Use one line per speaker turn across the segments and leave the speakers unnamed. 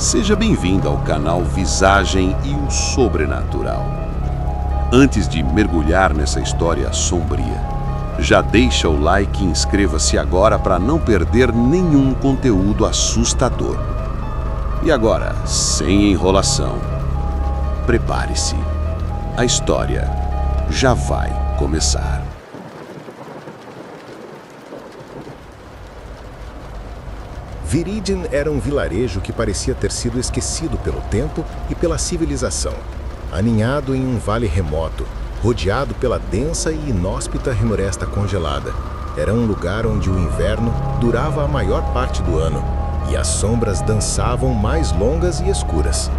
Seja bem-vindo ao canal Visagem e o Sobrenatural. Antes de mergulhar nessa história sombria, já deixa o like e inscreva-se agora para não perder nenhum conteúdo assustador. E agora, sem enrolação, prepare-se. A história já vai começar.
Viridian era um vilarejo que parecia ter sido esquecido pelo tempo e pela civilização. Aninhado em um vale remoto, rodeado pela densa e inóspita floresta congelada. Era um lugar onde o inverno durava a maior parte do ano e as sombras dançavam mais longas e escuras.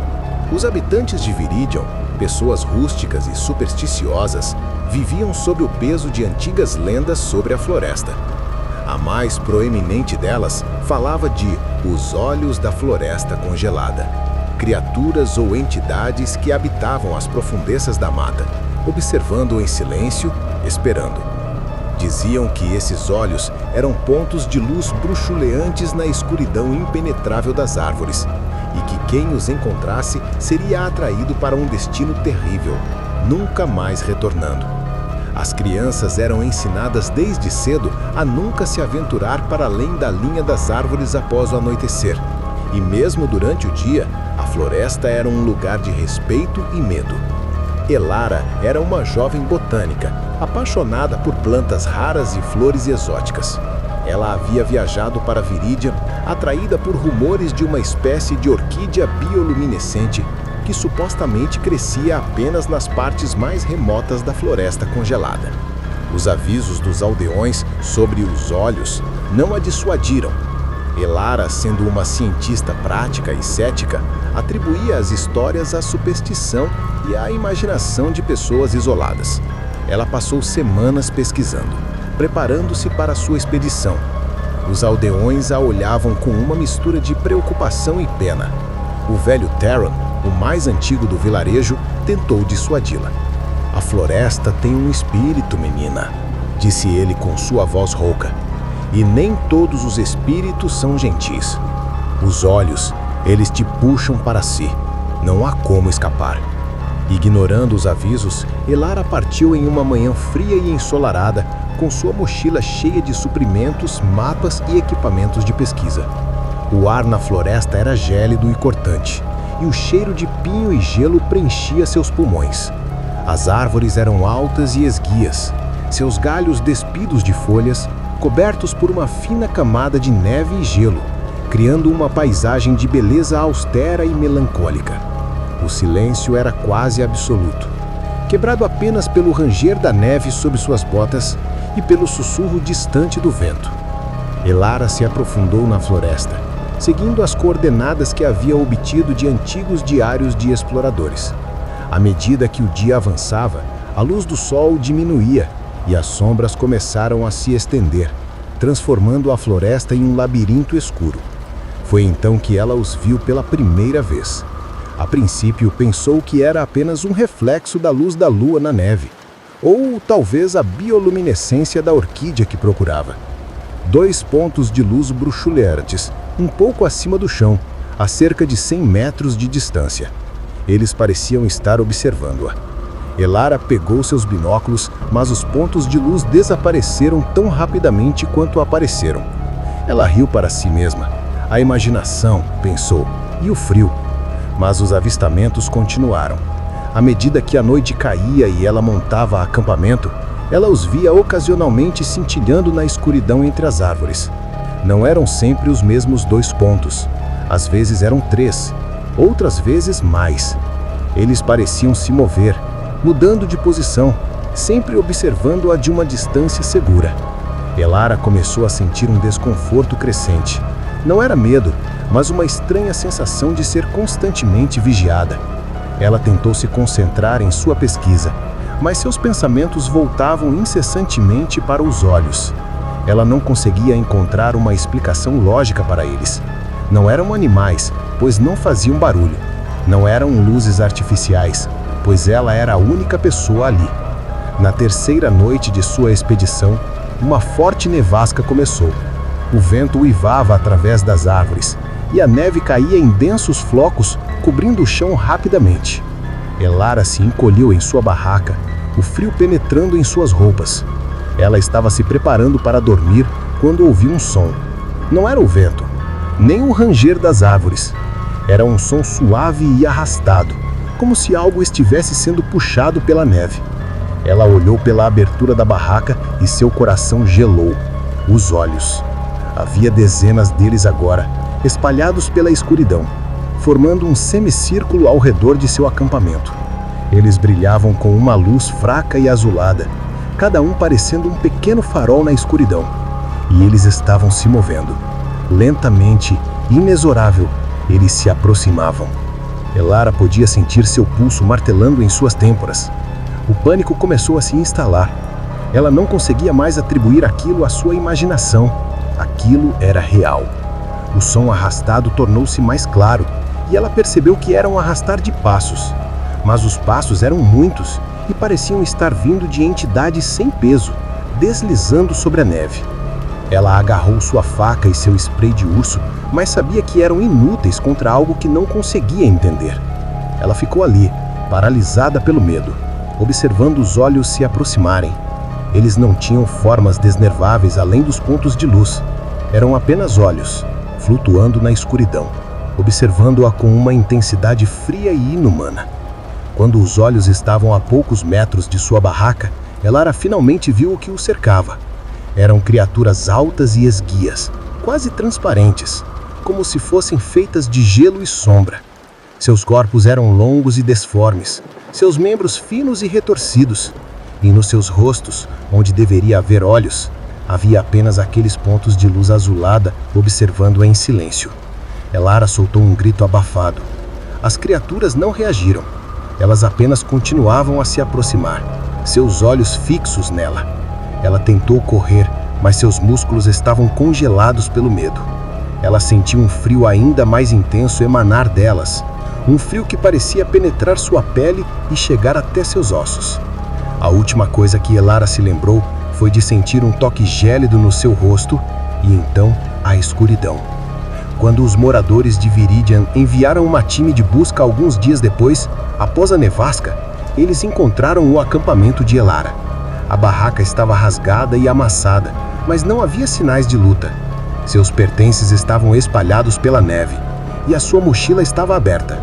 Os habitantes de Viridian, pessoas rústicas e supersticiosas, viviam sob o peso de antigas lendas sobre a floresta. A mais proeminente delas falava de os olhos da floresta congelada, criaturas ou entidades que habitavam as profundezas da mata, observando em silêncio, esperando. Diziam que esses olhos eram pontos de luz bruxuleantes na escuridão impenetrável das árvores, e que quem os encontrasse seria atraído para um destino terrível, nunca mais retornando. As crianças eram ensinadas desde cedo a nunca se aventurar para além da linha das árvores após o anoitecer. E mesmo durante o dia, a floresta era um lugar de respeito e medo. Elara era uma jovem botânica, apaixonada por plantas raras e flores exóticas. Ela havia viajado para Viridian, atraída por rumores de uma espécie de orquídea bioluminescente que supostamente crescia apenas nas partes mais remotas da floresta congelada. Os avisos dos aldeões sobre os olhos não a dissuadiram. Elara, sendo uma cientista prática e cética, atribuía as histórias à superstição e à imaginação de pessoas isoladas. Ela passou semanas pesquisando, preparando-se para sua expedição. Os aldeões a olhavam com uma mistura de preocupação e pena. O velho Taron, o mais antigo do vilarejo, tentou dissuadi-la. "A floresta tem um espírito, menina", disse ele com sua voz rouca. "E nem todos os espíritos são gentis. Os olhos, eles te puxam para si. Não há como escapar." Ignorando os avisos, Elara partiu em uma manhã fria e ensolarada, com sua mochila cheia de suprimentos, mapas e equipamentos de pesquisa. O ar na floresta era gélido e cortante, e o cheiro de pinho e gelo preenchia seus pulmões. As árvores eram altas e esguias, seus galhos despidos de folhas, cobertos por uma fina camada de neve e gelo, criando uma paisagem de beleza austera e melancólica. O silêncio era quase absoluto, quebrado apenas pelo ranger da neve sob suas botas e pelo sussurro distante do vento. Elara se aprofundou na floresta, seguindo as coordenadas que havia obtido de antigos diários de exploradores. À medida que o dia avançava, a luz do sol diminuía e as sombras começaram a se estender, transformando a floresta em um labirinto escuro. Foi então que ela os viu pela primeira vez. A princípio, pensou que era apenas um reflexo da luz da lua na neve, ou talvez a bioluminescência da orquídea que procurava. 2 pontos de luz bruxuleantes, um pouco acima do chão, a cerca de 100 metros de distância. Eles pareciam estar observando-a. Elara pegou seus binóculos, mas os pontos de luz desapareceram tão rapidamente quanto apareceram. Ela riu para si mesma. A imaginação, pensou, e o frio. Mas os avistamentos continuaram. À medida que a noite caía e ela montava acampamento, ela os via ocasionalmente cintilhando na escuridão entre as árvores. Não eram sempre os mesmos 2 pontos. Às vezes eram 3, outras vezes mais. Eles pareciam se mover, mudando de posição, sempre observando-a de uma distância segura. Elara começou a sentir um desconforto crescente. Não era medo, mas uma estranha sensação de ser constantemente vigiada. Ela tentou se concentrar em sua pesquisa, mas seus pensamentos voltavam incessantemente para os olhos. Ela não conseguia encontrar uma explicação lógica para eles. Não eram animais, pois não faziam barulho. Não eram luzes artificiais, pois ela era a única pessoa ali. Na terceira noite de sua expedição, uma forte nevasca começou. O vento uivava através das árvores, e a neve caía em densos flocos, cobrindo o chão rapidamente. Elara se encolheu em sua barraca, o frio penetrando em suas roupas. Ela estava se preparando para dormir quando ouviu um som. Não era o vento, nem o ranger das árvores. Era um som suave e arrastado, como se algo estivesse sendo puxado pela neve. Ela olhou pela abertura da barraca e seu coração gelou. Os olhos. Havia dezenas deles agora, espalhados pela escuridão, formando um semicírculo ao redor de seu acampamento. Eles brilhavam com uma luz fraca e azulada, cada um parecendo um pequeno farol na escuridão. E eles estavam se movendo. Lentamente, inexorável, eles se aproximavam. Elara podia sentir seu pulso martelando em suas têmporas. O pânico começou a se instalar. Ela não conseguia mais atribuir aquilo à sua imaginação. Aquilo era real. O som arrastado tornou-se mais claro, e ela percebeu que era um arrastar de passos. Mas os passos eram muitos e pareciam estar vindo de entidades sem peso, deslizando sobre a neve. Ela agarrou sua faca e seu spray de urso, mas sabia que eram inúteis contra algo que não conseguia entender. Ela ficou ali, paralisada pelo medo, observando os olhos se aproximarem. Eles não tinham formas desnerváveis além dos pontos de luz. Eram apenas olhos, flutuando na escuridão, observando-a com uma intensidade fria e inumana. Quando os olhos estavam a poucos metros de sua barraca, Elara finalmente viu o que o cercava. Eram criaturas altas e esguias, quase transparentes, como se fossem feitas de gelo e sombra. Seus corpos eram longos e desformes, seus membros finos e retorcidos, e nos seus rostos, onde deveria haver olhos, havia apenas aqueles pontos de luz azulada observando-a em silêncio. Elara soltou um grito abafado. As criaturas não reagiram. Elas apenas continuavam a se aproximar, seus olhos fixos nela. Ela tentou correr, mas seus músculos estavam congelados pelo medo. Ela sentiu um frio ainda mais intenso emanar delas, um frio que parecia penetrar sua pele e chegar até seus ossos. A última coisa que Elara se lembrou foi de sentir um toque gélido no seu rosto e então a escuridão. Quando os moradores de Viridian enviaram uma time de busca alguns dias depois, após a nevasca, eles encontraram o acampamento de Elara. A barraca estava rasgada e amassada, mas não havia sinais de luta. Seus pertences estavam espalhados pela neve, e a sua mochila estava aberta.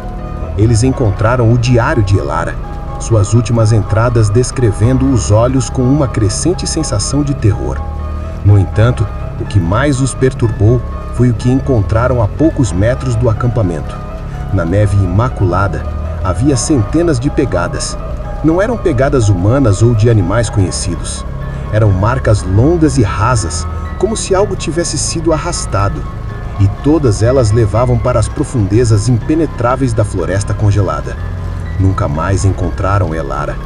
Eles encontraram o diário de Elara, suas últimas entradas descrevendo os olhos com uma crescente sensação de terror. No entanto, o que mais os perturbou foi o que encontraram a poucos metros do acampamento. Na neve imaculada, havia centenas de pegadas. Não eram pegadas humanas ou de animais conhecidos. Eram marcas longas e rasas, como se algo tivesse sido arrastado. E todas elas levavam para as profundezas impenetráveis da floresta congelada. Nunca mais encontraram Elara.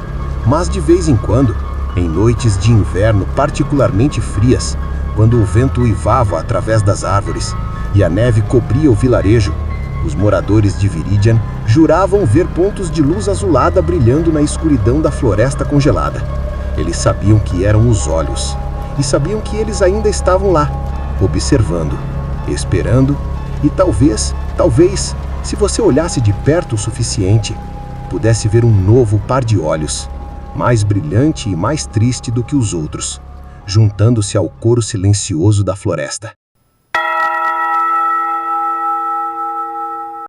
Mas de vez em quando, em noites de inverno particularmente frias, quando o vento uivava através das árvores e a neve cobria o vilarejo, os moradores de Viridian juravam ver pontos de luz azulada brilhando na escuridão da floresta congelada. Eles sabiam que eram os olhos, e sabiam que eles ainda estavam lá, observando, esperando, e talvez, se você olhasse de perto o suficiente, pudesse ver um novo par de olhos, mais brilhante e mais triste do que os outros, juntando-se ao coro silencioso da floresta.